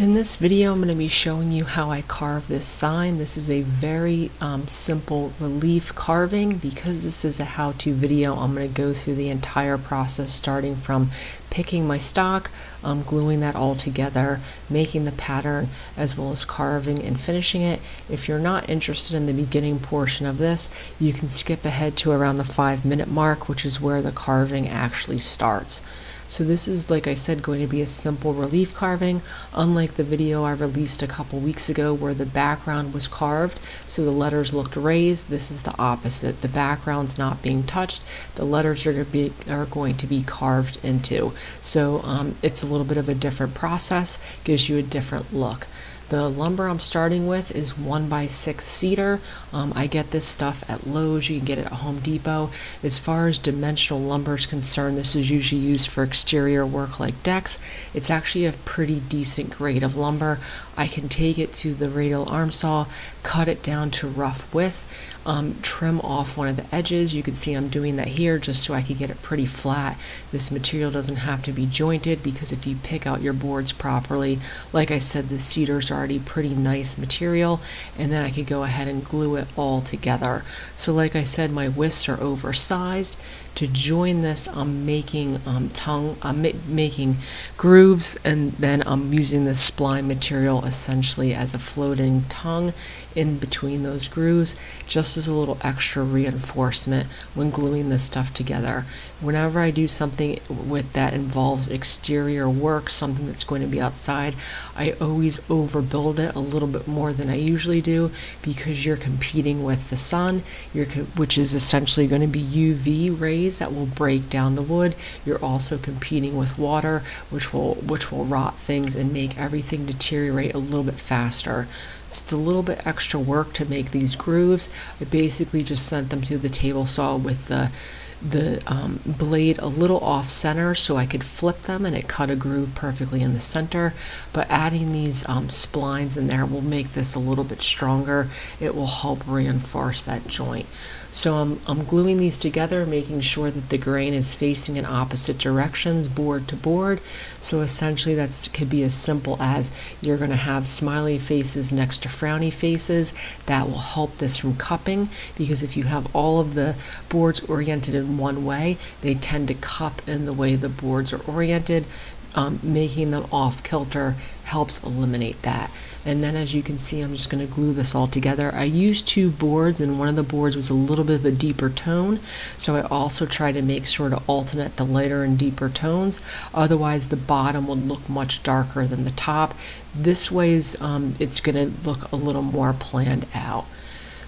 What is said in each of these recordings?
In this video, I'm going to be showing you how I carve this sign. This is a very simple relief carving. Because this is a how-to video, I'm going to go through the entire process, starting from picking my stock, gluing that all together, making the pattern, as well as carving and finishing it. If you're not interested in the beginning portion of this, you can skip ahead to around the 5-minute mark, which is where the carving actually starts. So this is, like I said, going to be a simple relief carving, unlike the video I released a couple weeks ago where the background was carved, so the letters looked raised. This is the opposite. The background's not being touched. The letters are going to be carved into. So it's a little bit of a different process, gives you a different look. The lumber I'm starting with is 1x6 cedar. I get this stuff at Lowe's. You can get it at Home Depot. As far as dimensional lumber is concerned, this is usually used for exterior work like decks. It's actually a pretty decent grade of lumber. I can take it to the radial arm saw, cut it down to rough width, trim off one of the edges. You can see I'm doing that here just so I can get it pretty flat. This material doesn't have to be jointed because if you pick out your boards properly, like I said, the cedar's already pretty nice material, and then I could go ahead and glue it all together. So like I said, my widths are oversized. To join this, I'm making making grooves, and then I'm using this spline material essentially as a floating tongue in between those grooves, just as a little extra reinforcement when gluing this stuff together. Whenever I do something with that involves exterior work, something that's going to be outside, I always overbuild it a little bit more than I usually do, because you're competing with the sun, which is essentially going to be UV rays that will break down the wood. You're also competing with water, which will rot things and make everything deteriorate a little bit faster. So it's a little bit extra work to make these grooves. I basically just sent them to the table saw with the blade a little off center so I could flip them, and it cut a groove perfectly in the center. But adding these splines in there will make this a little bit stronger. It will help reinforce that joint. So I'm gluing these together, making sure that the grain is facing in opposite directions, board to board. So essentially that could be as simple as you're going to have smiley faces next to frowny faces. That will help this from cupping, because if you have all of the boards oriented in one way, they tend to cup in the way the boards are oriented. Making them off kilter helps eliminate that. And then, as you can see, I'm just going to glue this all together. I used 2 boards, and one of the boards was a little bit of a deeper tone, so I also try to make sure to alternate the lighter and deeper tones. Otherwise the bottom would look much darker than the top. This way it's going to look a little more planned out.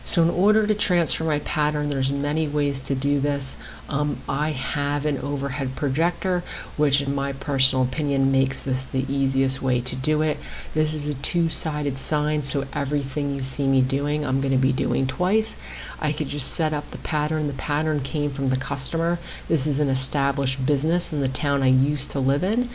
So in order to transfer my pattern, there's many ways to do this. I have an overhead projector, which in my personal opinion makes this the easiest way to do it. This is a 2-sided sign, so everything you see me doing, I'm going to be doing twice. I could just set up the pattern. The pattern came from the customer. This is an established business in the town I used to live in.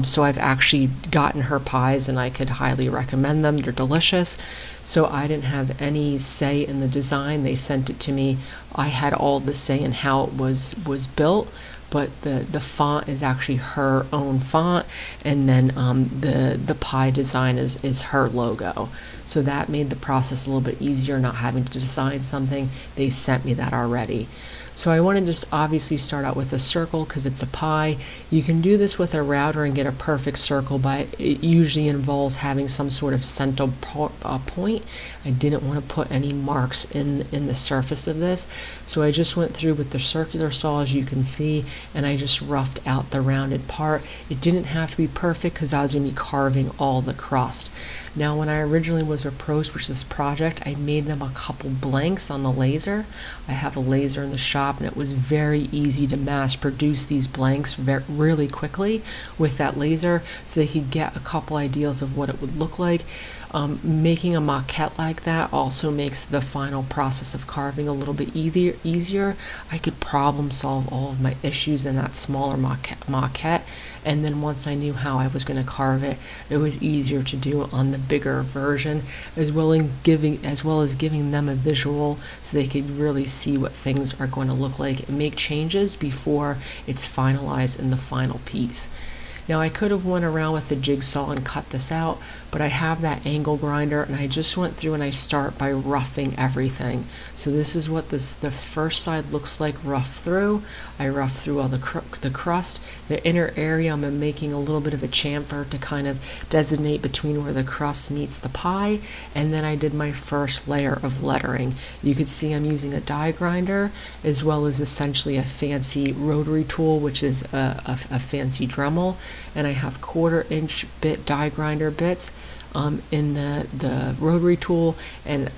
So I've actually gotten her pies, and I could highly recommend them. They're delicious. So I didn't have any say in the design. They sent it to me. I had all the say in how it was built, but the font is actually her own font, and then the pie design is her logo. So that made the process a little bit easier, not having to design something. They sent me that already. So I want to just obviously start out with a circle because it's a pie. You can do this with a router and get a perfect circle, but it usually involves having some sort of center point. I didn't want to put any marks in the surface of this, so I just went through with the circular saw, as you can see, and I just roughed out the rounded part. It didn't have to be perfect because I was going to be carving all the crust. Now, when I originally was approached with this project, I made them a couple blanks on the laser. I have a laser in the shop, and it was very easy to mass produce these blanks really quickly with that laser, so they could get a couple ideas of what it would look like. Making a maquette like that also makes the final process of carving a little bit easier. I could problem solve all of my issues in that smaller maquette, and then once I knew how I was going to carve it, it was easier to do on the bigger version, as well as giving them a visual so they could really see what things are going to look like and make changes before it's finalized in the final piece. Now I could have went around with the jigsaw and cut this out, but I have that angle grinder, and I just went through and I start by roughing everything. So this is what the first side looks like rough through. I rough through all the crust. The inner area I'm making a little bit of a chamfer to kind of designate between where the crust meets the pie, and then I did my first layer of lettering. You can see I'm using a die grinder as well as essentially a fancy rotary tool, which is a fancy Dremel, and I have 1/4" bit die grinder bits in the rotary tool, and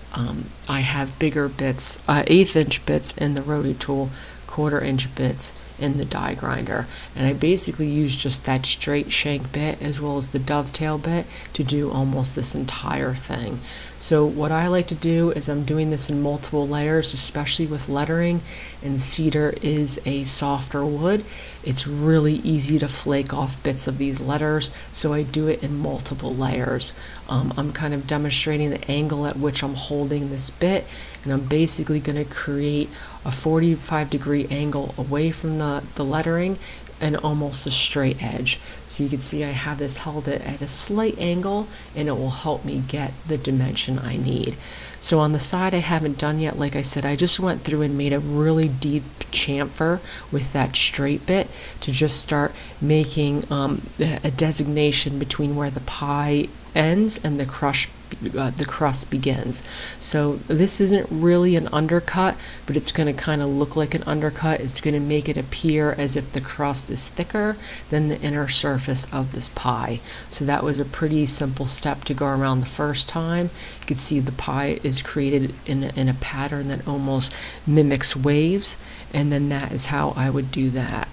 I have bigger bits, 1/8" bits in the rotary tool, 1/4" bits in the die grinder, and I basically use just that straight shank bit as well as the dovetail bit to do almost this entire thing. So what I like to do is I'm doing this in multiple layers, especially with lettering, and cedar is a softer wood. It's really easy to flake off bits of these letters, so I do it in multiple layers. I'm kind of demonstrating the angle at which I'm holding this bit, and I'm basically going to create a 45-degree angle away from the lettering and almost a straight edge. So you can see I have this held at a slight angle, and it will help me get the dimension I need. So on the side I haven't done yet, like I said, I just went through and made a really deep chamfer with that straight bit to just start making a designation between where the pie ends and the crust begins. So this isn't really an undercut, but it's going to kind of look like an undercut. It's going to make it appear as if the crust is thicker than the inner surface of this pie. So that was a pretty simple step to go around the first time. You can see the pie is created in a pattern that almost mimics waves, and then that is how I would do that.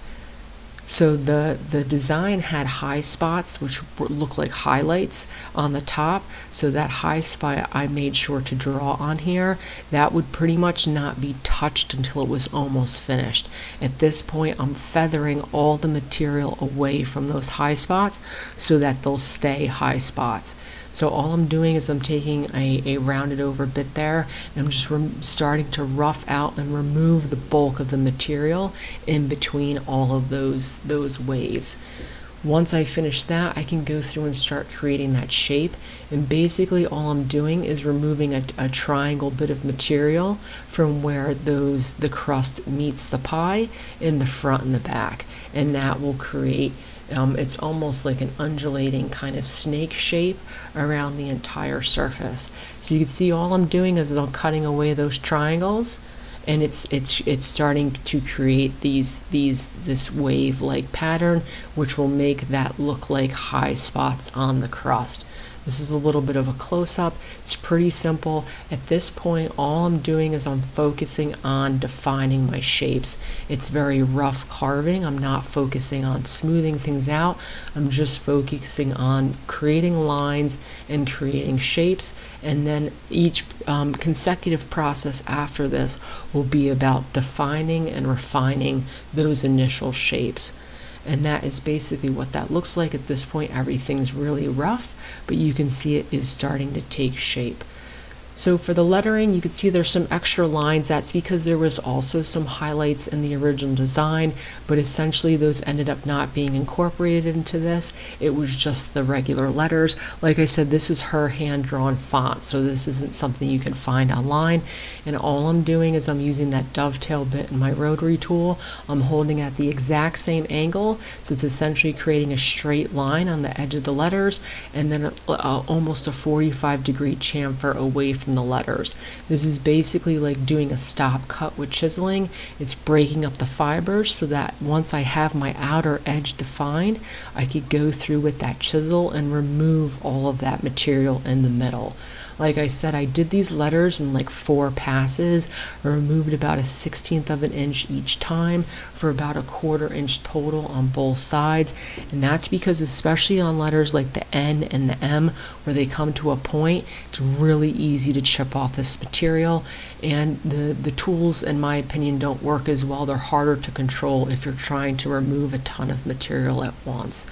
So the design had high spots which look like highlights on the top, so that high spot I made sure to draw on here. That would pretty much not be touched until it was almost finished. At this point I'm feathering all the material away from those high spots so that they'll stay high spots. So all I'm doing is I'm taking a rounded over bit there, and I'm just starting to rough out and remove the bulk of the material in between all of those waves. Once I finish that, I can go through and start creating that shape, and basically all I'm doing is removing a triangle bit of material from where the crust meets the pie in the front and the back, and that will create it's almost like an undulating kind of snake shape around the entire surface. So you can see all I'm doing is I'm cutting away those triangles, and it's starting to create this wave-like pattern, which will make that look like high spots on the crust. This is a little bit of a close-up. It's pretty simple. At this point, all I'm doing is I'm focusing on defining my shapes. It's very rough carving. I'm not focusing on smoothing things out. I'm just focusing on creating lines and creating shapes, and then each consecutive process after this will be about defining and refining those initial shapes. And that is basically what that looks like. At this point everything's really rough, but you can see it is starting to take shape. So for the lettering, you can see there's some extra lines. That's because there was also some highlights in the original design, but essentially those ended up not being incorporated into this. It was just the regular letters. Like I said, this is her hand-drawn font, so this isn't something you can find online. And all I'm doing is I'm using that dovetail bit in my rotary tool. I'm holding at the exact same angle, so it's essentially creating a straight line on the edge of the letters, and then almost a 45-degree chamfer away from the letters. This is basically like doing a stop cut with chiseling. It's breaking up the fibers so that once I have my outer edge defined, I could go through with that chisel and remove all of that material in the middle. Like I said, I did these letters in like 4 passes. I removed about a 1/16 of an inch each time for about a 1/4 inch total on both sides. And that's because especially on letters like the N and the M, where they come to a point, it's really easy to chip off this material. And the tools, in my opinion, don't work as well. They're harder to control if you're trying to remove a ton of material at once.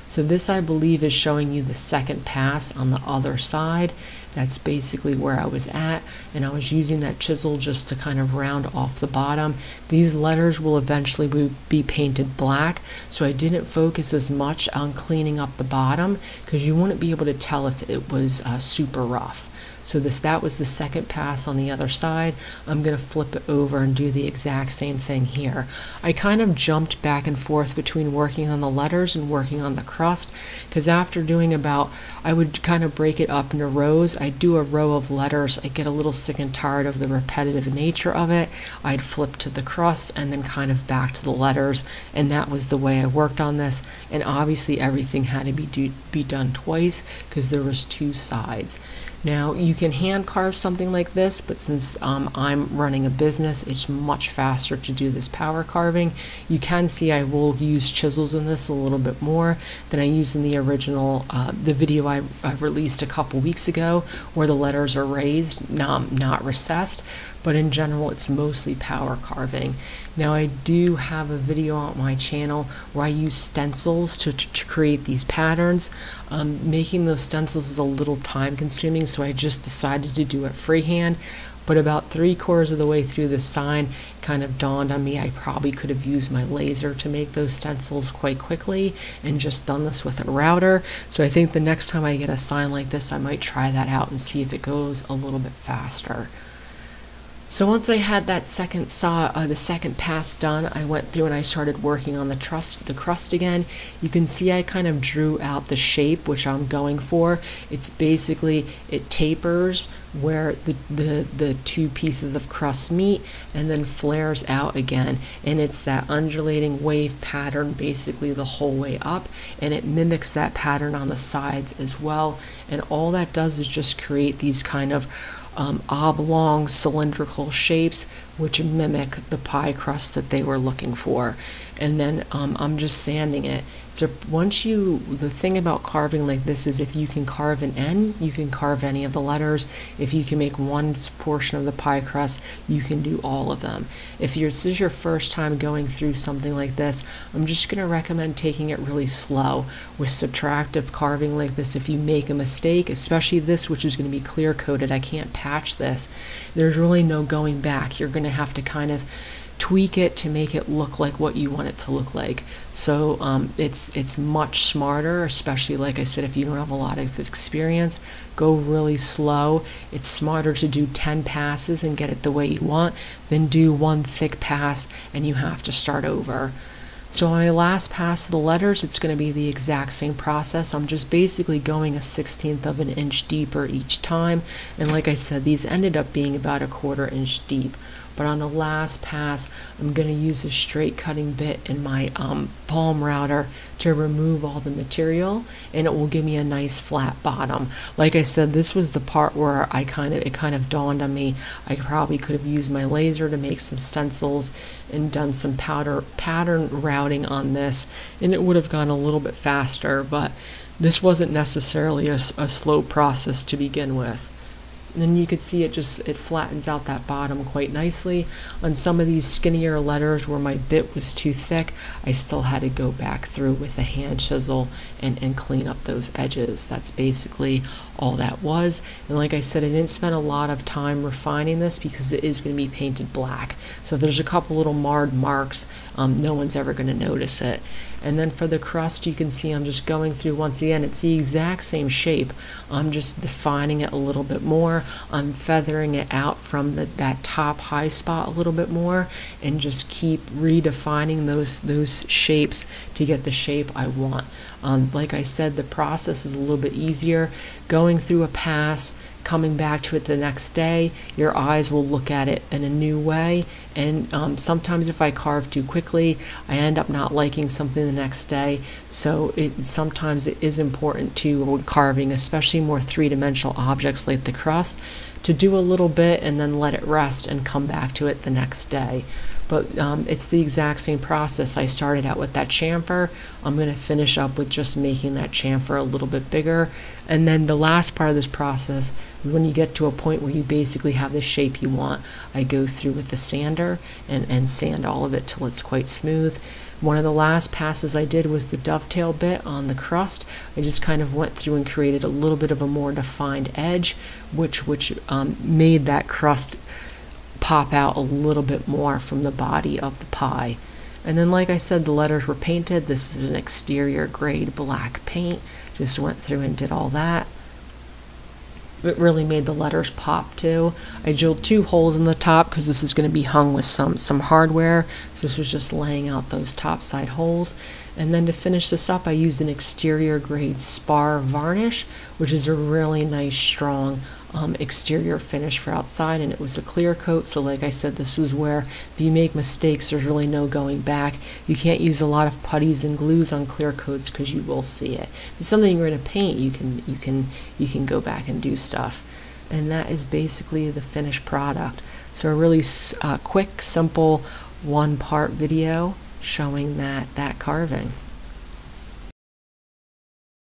So this, I believe, is showing you the second pass on the other side, That's basically where I was at, and I was using that chisel just to kind of round off the bottom. These letters will eventually be painted black, so I didn't focus as much on cleaning up the bottom because you wouldn't be able to tell if it was super rough. So that was the second pass on the other side. I'm going to flip it over and do the exact same thing here. I kind of jumped back and forth between working on the letters and working on the crust, because after doing I would kind of break it up into rows. I'd do a row of letters. I'd get a little sick and tired of the repetitive nature of it. I'd flip to the crust and then kind of back to the letters, and that was the way I worked on this. And obviously everything had to be done twice because there was two sides. Now, you can hand carve something like this, but since I'm running a business, it's much faster to do this power carving. You can see I will use chisels in this a little bit more than I used in the original, the video I released a couple weeks ago, where the letters are raised, not recessed. But in general, it's mostly power carving. Now, I do have a video on my channel where I use stencils to create these patterns. Making those stencils is a little time consuming, so I just decided to do it freehand. But about 3/4 of the way through the sign, it kind of dawned on me I probably could have used my laser to make those stencils quite quickly and just done this with a router. So I think the next time I get a sign like this, I might try that out and see if it goes a little bit faster. So once I had that the second pass done, I went through and I started working on the crust again. You can see I kind of drew out the shape which I'm going for. It's basically, it tapers where the two pieces of crust meet and then flares out again. And it's that undulating wave pattern basically the whole way up, and it mimics that pattern on the sides as well. And all that does is just create these kind of oblong cylindrical shapes which mimic the pie crust that they were looking for. And then I'm just sanding it. So the thing about carving like this is if you can carve an N, you can carve any of the letters. If you can make one portion of the pie crust, you can do all of them. If this is your first time going through something like this, I'm just going to recommend taking it really slow. With subtractive carving like this, if you make a mistake, especially this which is going to be clear coated, I can't patch this, there's really no going back. You're going to have to kind of tweak it to make it look like what you want it to look like. So it's much smarter, especially like I said, if you don't have a lot of experience, go really slow. It's smarter to do 10 passes and get it the way you want than do one thick pass and you have to start over. So on my last pass of the letters, it's going to be the exact same process. I'm just basically going a 1/16 of an inch deeper each time. And like I said, these ended up being about a 1/4 inch deep. But on the last pass, I'm going to use a straight cutting bit in my palm router to remove all the material, and it will give me a nice flat bottom. Like I said, this was the part where it kind of dawned on me I probably could have used my laser to make some stencils and done some pattern routing on this, and it would have gone a little bit faster, but this wasn't necessarily a slow process to begin with. And then you can see it flattens out that bottom quite nicely. On some of these skinnier letters where my bit was too thick, I still had to go back through with a hand chisel and clean up those edges. That's basically all that was. And like I said, I didn't spend a lot of time refining this because it is going to be painted black. So if there's a couple little marred marks, no one's ever going to notice it. And then for the crust, you can see I'm just going through, once again, it's the exact same shape. I'm just defining it a little bit more. I'm feathering it out from that top high spot a little bit more, and just keep redefining those shapes to get the shape I want. Like I said, the process is a little bit easier. Going through a pass, coming back to it the next day, your eyes will look at it in a new way. And sometimes if I carve too quickly, I end up not liking something the next day. So sometimes it is important to, when carving, especially more three-dimensional objects like the crust, to do a little bit and then let it rest and come back to it the next day. But it's the exact same process. I started out with that chamfer. I'm going to finish up with just making that chamfer a little bit bigger. And then the last part of this process, when you get to a point where you basically have the shape you want, I go through with the sander and sand all of it till it's quite smooth. One of the last passes I did was the dovetail bit on the crust. I just kind of went through and created a little bit of a more defined edge, which made that crust pop out a little bit more from the body of the pie. And then, like I said, the letters were painted. This is an exterior grade black paint. Just went through and did all that. It really made the letters pop too. I drilled 2 holes in the top because this is going to be hung with some hardware. So this was just laying out those top side holes. And then to finish this up, I used an exterior grade spar varnish, which is a really nice strong exterior finish for outside, and it was a clear coat. So like I said, this was where if you make mistakes, there's really no going back. You can't use a lot of putties and glues on clear coats because you will see it. If it's something you're going to paint, you can go back and do stuff. And that is basically the finished product. So a really quick, simple 1-part video showing that carving.